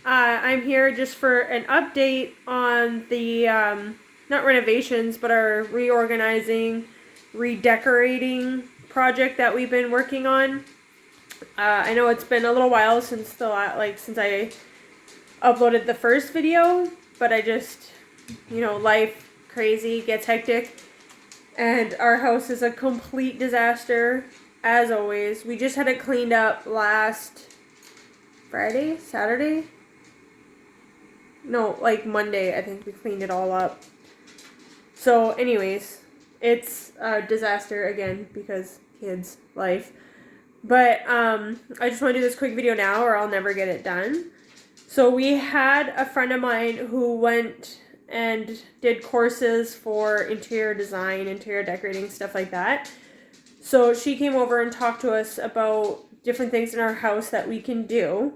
I'm here just for an update on the not renovations, but our reorganizing, redecorating project that we've been working on. I know it's been a little while since since I uploaded the first video, but I just, life crazy gets hectic, and our house is a complete disaster as always. We just had it cleaned up last Friday, Saturday. No, like Monday, I think we cleaned it all up. So, anyways, it's a disaster again because kids' life. But I just want to do this quick video now or I'll never get it done. So we had a friend of mine who went and did courses for interior design, interior decorating, stuff like that. So she came over and talked to us about different things in our house that we can do.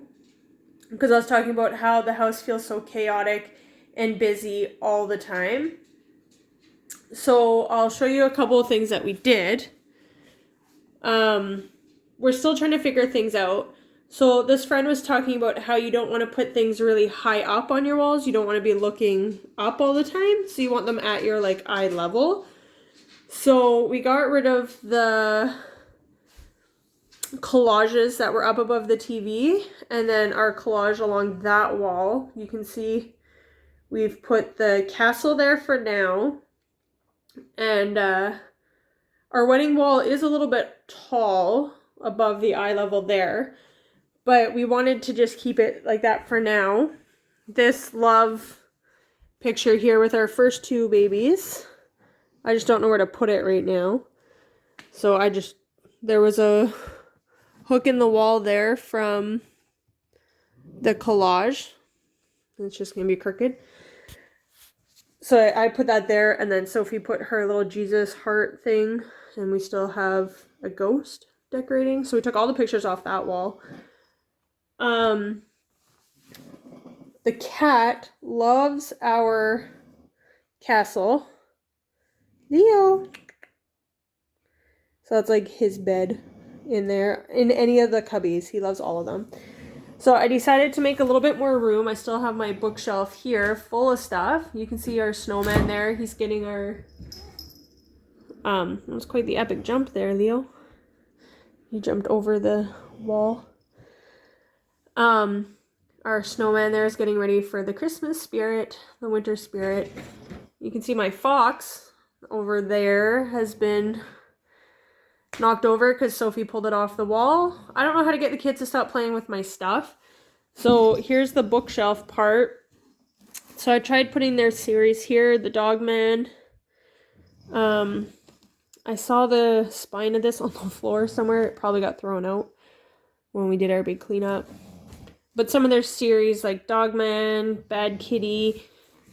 Because I was talking about how the house feels so chaotic and busy all the time. So I'll show you a couple of things that we did. We're still trying to figure things out. So this friend was talking about how you don't want to put things really high up on your walls. You don't want to be looking up all the time. So you want them at your eye level. So we got rid of the collages that were up above the TV, and then our collage along that wall. You can see we've put the castle there for now, and our wedding wall is a little bit tall above the eye level there, but we wanted to just keep it like that for now. This love picture here with our first two babies, I just don't know where to put it right now. So there was a hook in the wall there from the collage. It's just going to be crooked. So I put that there, and then Sophie put her little Jesus heart thing, and we still have a ghost decorating. So we took all the pictures off that wall. The cat loves our castle. Leo. So that's like his bed in there. In any of the cubbies. He loves all of them. So I decided to make a little bit more room. I still have my bookshelf here full of stuff. You can see our snowman there. He's getting our... It was quite the epic jump there, Leo. He jumped over the wall. Our snowman there is getting ready for the Christmas spirit, the winter spirit. You can see my fox over there has been knocked over because Sophie pulled it off the wall. I don't know how to get the kids to stop playing with my stuff. So here's the bookshelf part. So I tried putting their series here, the Dogman. I saw the spine of this on the floor somewhere. It probably got thrown out when we did our big cleanup. But some of their series like Dogman, Bad Kitty.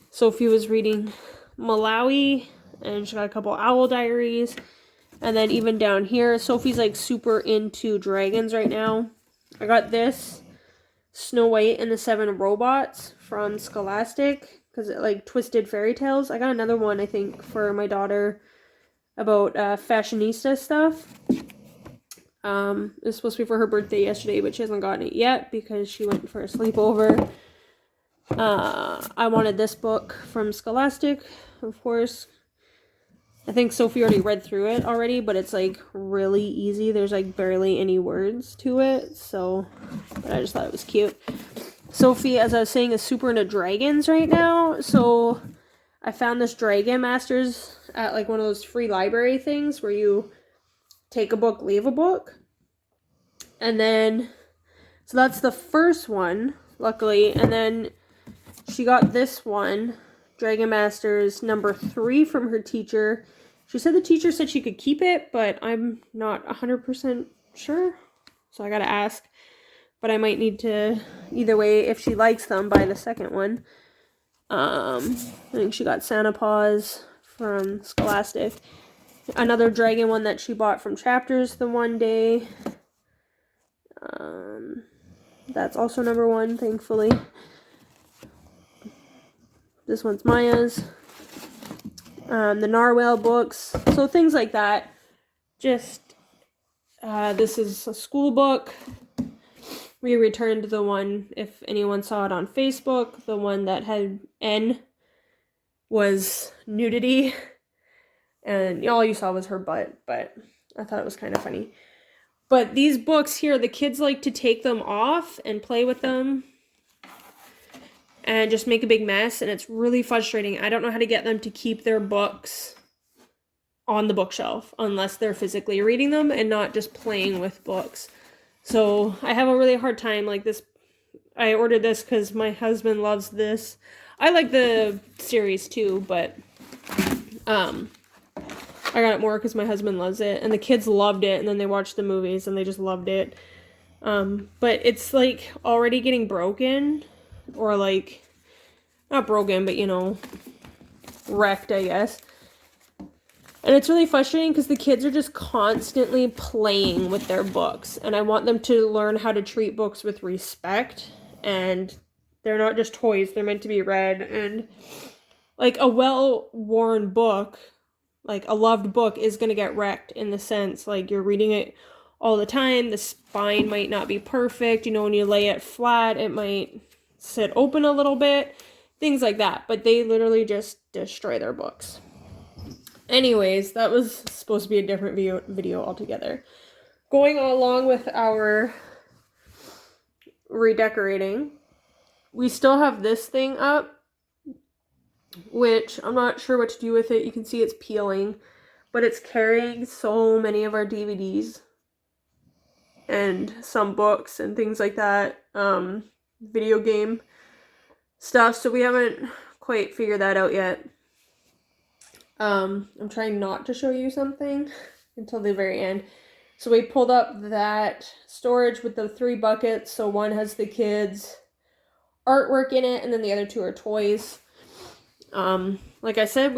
Sophie was reading Malawi, and she got a couple owl diaries. And then even down here, Sophie's super into dragons right now. I got this Snow White and the Seven Robots from Scholastic because it twisted fairy tales. I got another one, I think, for my daughter about fashionista stuff. It was supposed to be for her birthday yesterday, but she hasn't gotten it yet because she went for a sleepover. I wanted this book from Scholastic, of course. I think Sophie already read through it already, but it's really easy. There's barely any words to it, so but I just thought it was cute. Sophie, as I was saying, is super into dragons right now, so I found this Dragon Masters at one of those free library things where you take a book, leave a book. And then, so that's the first one, luckily, and then she got this one, Dragon Masters number 3 from her teacher. She said the teacher said she could keep it, but I'm not 100% sure. So I gotta ask. But I might need to, either way, if she likes them, buy the second one. I think she got Santa Paws from Scholastic. Another dragon one that she bought from Chapters the one day. That's also number 1, thankfully. This one's Maya's. The Narwhal books. So things like that. Just, this is a school book. we returned the one, if anyone saw it on Facebook, the one that had N was nudity, and all you saw was her butt, but I thought it was kind of funny. But these books here, the kids like to take them off and play with them and just make a big mess, and it's really frustrating. I don't know how to get them to keep their books on the bookshelf unless they're physically reading them and not just playing with books. So I have a really hard time. Like this, I ordered this because my husband loves this. I like the series too, but I got it more because my husband loves it, and the kids loved it, and then they watched the movies and they just loved it. But it's like already getting broken, or like not broken, but you know, wrecked, I guess. And it's really frustrating because the kids are just constantly playing with their books, and I want them to learn how to treat books with respect, and they're not just toys, they're meant to be read. And like a well-worn book, like a loved book, is going to get wrecked in the sense like you're reading it all the time, the spine might not be perfect, you know, when you lay it flat it might sit open a little bit, things like that. But they literally just destroy their books. Anyways, that was supposed to be a different video altogether. Going along with our redecorating, we still have this thing up, which I'm not sure what to do with it. You can see it's peeling, but it's carrying so many of our DVDs and some books and things like that, video game stuff, so we haven't quite figured that out yet. I'm trying not to show you something until the very end. So we pulled up that storage with the 3 buckets. So one has the kids' artwork in it, and then the other 2 are toys. Like I said,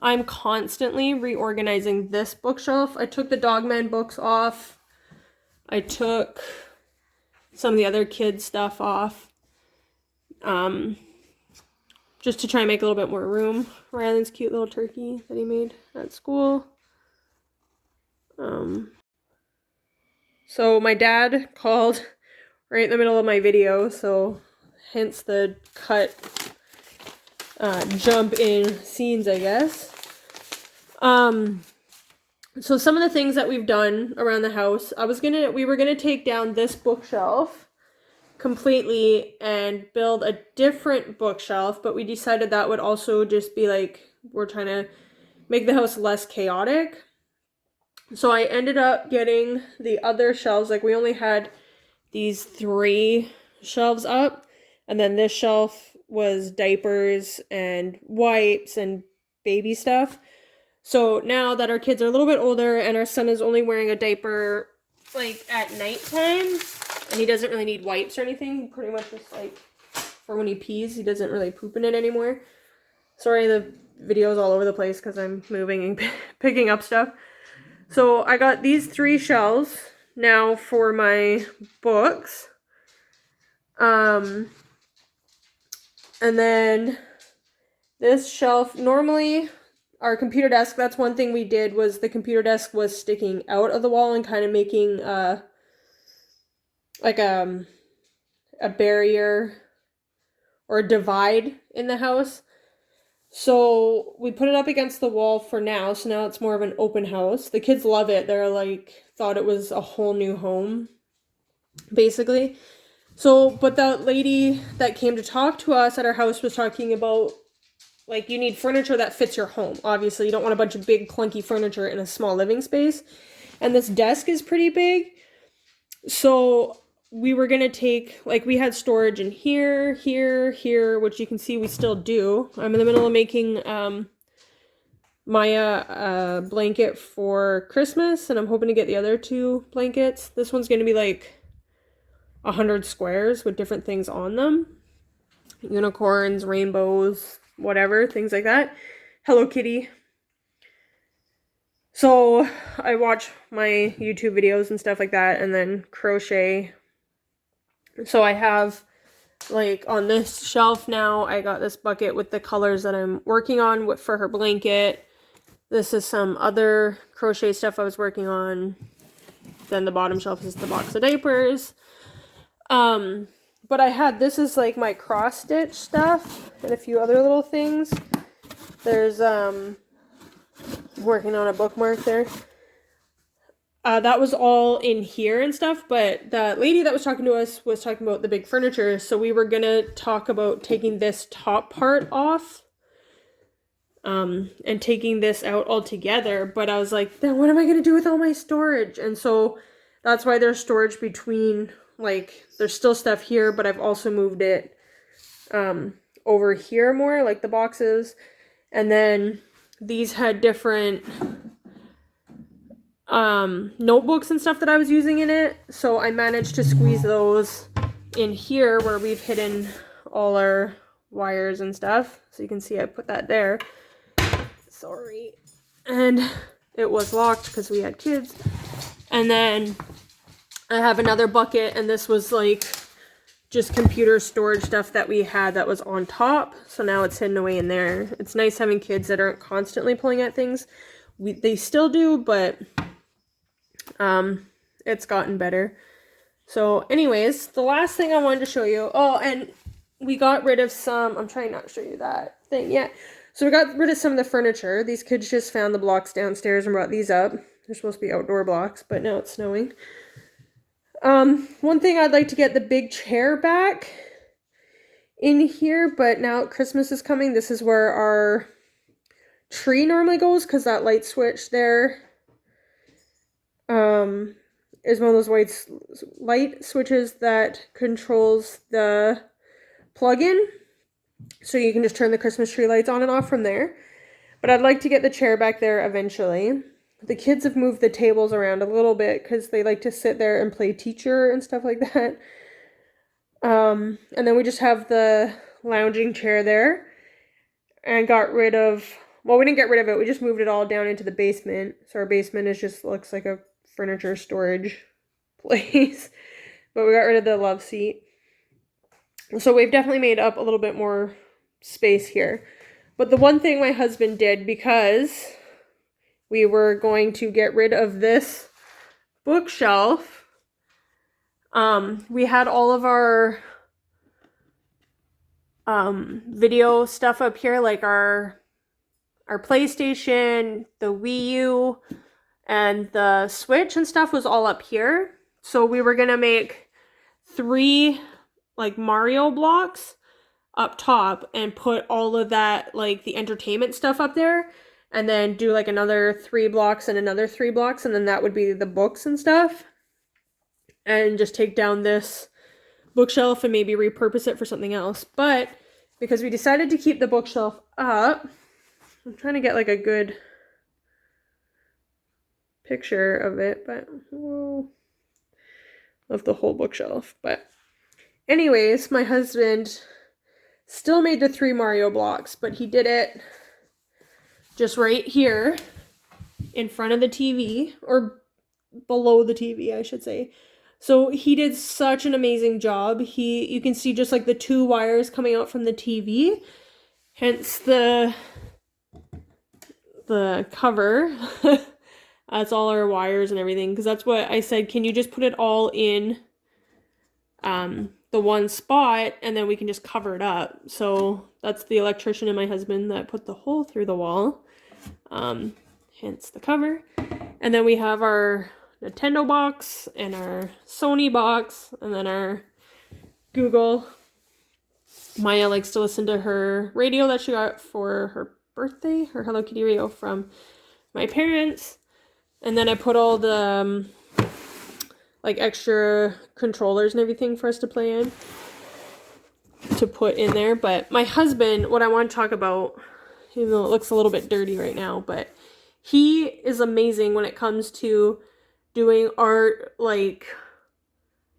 I'm constantly reorganizing this bookshelf. I took the Dogman books off. I took some of the other kids' stuff off. Just to try and make a little bit more room. Ryland's cute little turkey that he made at school. So my dad called right in the middle of my video, so hence the cut, jump in scenes, I guess. So some of the things that we've done around the house, we were gonna take down this bookshelf completely and build a different bookshelf, but we decided that would also just be like, we're trying to make the house less chaotic. So I ended up getting the other shelves. Like we only had these 3 shelves up, and then this shelf was diapers and wipes and baby stuff. So now that our kids are a little bit older and our son is only wearing a diaper like at nighttime, and he doesn't really need wipes or anything, he pretty much just like for when he pees, he doesn't really poop in it anymore. Sorry, the video's all over the place because I'm moving and picking up stuff. So I got these 3 shelves now for my books. And then this shelf, normally our computer desk, that's one thing we did, was the computer desk was sticking out of the wall and kind of making like a barrier or a divide in the house. So we put it up against the wall for now, so now it's more of an open house. The kids love it. They're like, thought it was a whole new home, basically. So, but the lady that came to talk to us at our house was talking about, like, you need furniture that fits your home. Obviously, you don't want a bunch of big, clunky furniture in a small living space. And this desk is pretty big. So we were going to take, like, we had storage in here, here, which you can see we still do. I'm in the middle of making Maya a blanket for Christmas, and I'm hoping to get the other 2 blankets. This one's going to be like 100 squares with different things on them. Unicorns, rainbows, whatever, things like that. Hello Kitty. So I watch my YouTube videos and stuff like that, and then crochet. So I have, like, on this shelf now, I got this bucket with the colors that I'm working on for her blanket. This is some other crochet stuff I was working on. Then the bottom shelf is the box of diapers. But I had, this is like my cross stitch stuff and a few other little things. There's, working on a bookmark there. That was all in here and stuff, but the lady that was talking to us was talking about the big furniture, so we were gonna talk about taking this top part off, and taking this out altogether, but I was like, then what am I gonna do with all my storage? And so that's why there's storage between, like, there's still stuff here, but I've also moved it, over here more, like the boxes, and then these had different notebooks and stuff that I was using in it, so I managed to squeeze those in here where we've hidden all our wires and stuff. So you can see I put that there. Sorry. And it was locked because we had kids. And then I have another bucket, and this was like just computer storage stuff that we had that was on top, so now it's hidden away in there. It's nice having kids that aren't constantly pulling at things. They still do, but it's gotten better. So anyways, the last thing I wanted to show you, oh, and we got rid of some, I'm trying not to show you that thing yet. So we got rid of some of the furniture. These kids just found the blocks downstairs and brought these up. They're supposed to be outdoor blocks, but now it's snowing. One thing, I'd like to get the big chair back in here, but now Christmas is coming. This is where our tree normally goes, because that light switch there is one of those white light switches that controls the plug-in, so you can just turn the Christmas tree lights on and off from there. But I'd like to get the chair back there eventually. The kids have moved the tables around a little bit because they like to sit there and play teacher and stuff like that. And then we just have the lounging chair there, and got rid of, well, we didn't get rid of it, we just moved it all down into the basement. So our basement looks like a furniture storage place. But we got rid of the love seat. So we've definitely made up a little bit more space here. But the one thing my husband did, because we were going to get rid of this bookshelf, we had all of our video stuff up here, like our PlayStation, the Wii U, and the Switch and stuff was all up here. So we were gonna make 3 like Mario blocks up top and put all of that, like the entertainment stuff up there, and then do like another 3 blocks and another 3 blocks, and then that would be the books and stuff. And just take down this bookshelf and maybe repurpose it for something else. But because we decided to keep the bookshelf up, I'm trying to get like a good picture of it, but whoa, of the whole bookshelf. But anyways, my husband still made the 3 Mario blocks, but he did it just right here in front of the TV, or below the TV, I should say. So he did such an amazing job. You can see just like the 2 wires coming out from the TV, hence the cover. That's all our wires and everything, because that's what I said, can you just put it all in the one spot, and then we can just cover it up. So that's the electrician and my husband that put the hole through the wall, hence the cover. And then we have our Nintendo box and our Sony box, and then our Google. Maya likes to listen to her radio that she got for her birthday, her Hello Kitty radio from my parents. And then I put all the like extra controllers and everything for us to play in, to put in there. But my husband, what I want to talk about, even though it looks a little bit dirty right now, but he is amazing when it comes to doing art, like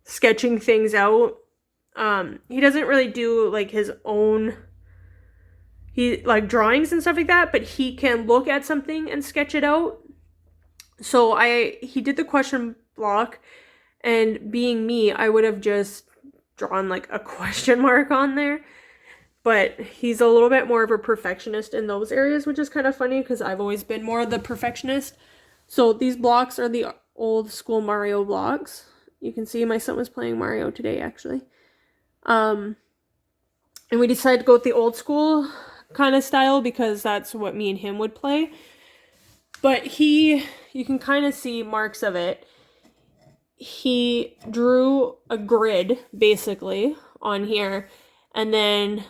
sketching things out. He doesn't really do like his own, like drawings and stuff like that, but he can look at something and sketch it out. So he did the question block, and being me, I would have just drawn like a question mark on there. But he's a little bit more of a perfectionist in those areas, which is kind of funny because I've always been more of the perfectionist. So these blocks are the old school Mario blocks. You can see my son was playing Mario today, actually. And we decided to go with the old school kind of style because that's what me and him would play. But you can kind of see marks of it. He drew a grid, basically, on here, and then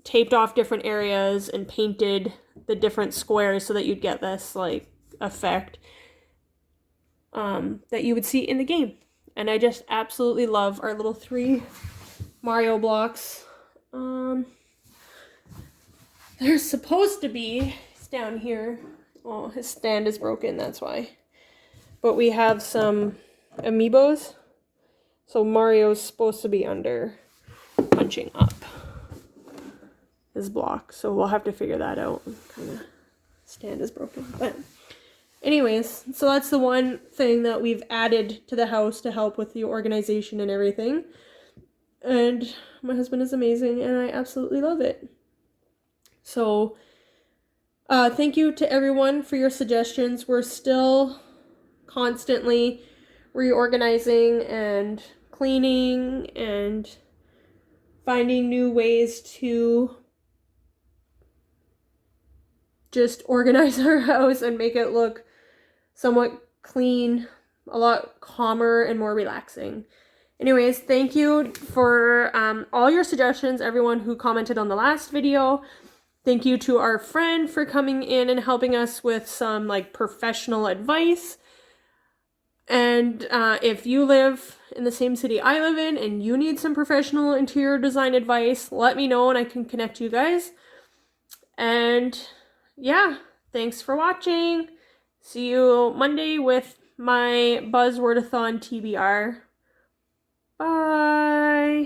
taped off different areas and painted the different squares so that you'd get this, like, effect that you would see in the game. And I just absolutely love our little 3 Mario blocks. There's supposed to be, it's down here. Oh, his stand is broken, that's why. But we have some amiibos. So Mario's supposed to be under punching up his block. So we'll have to figure that out. Kind of stand is broken. But anyways, so that's the one thing that we've added to the house to help with the organization and everything. And my husband is amazing and I absolutely love it. So thank you to everyone for your suggestions. We're still constantly reorganizing and cleaning and finding new ways to just organize our house and make it look somewhat clean, a lot calmer and more relaxing. Anyways, thank you for all your suggestions, everyone who commented on the last video. Thank you to our friend for coming in and helping us with some like professional advice. And if you live in the same city I live in and you need some professional interior design advice, let me know and I can connect you guys. And yeah, thanks for watching. See you Monday with my Buzzwordathon TBR. Bye.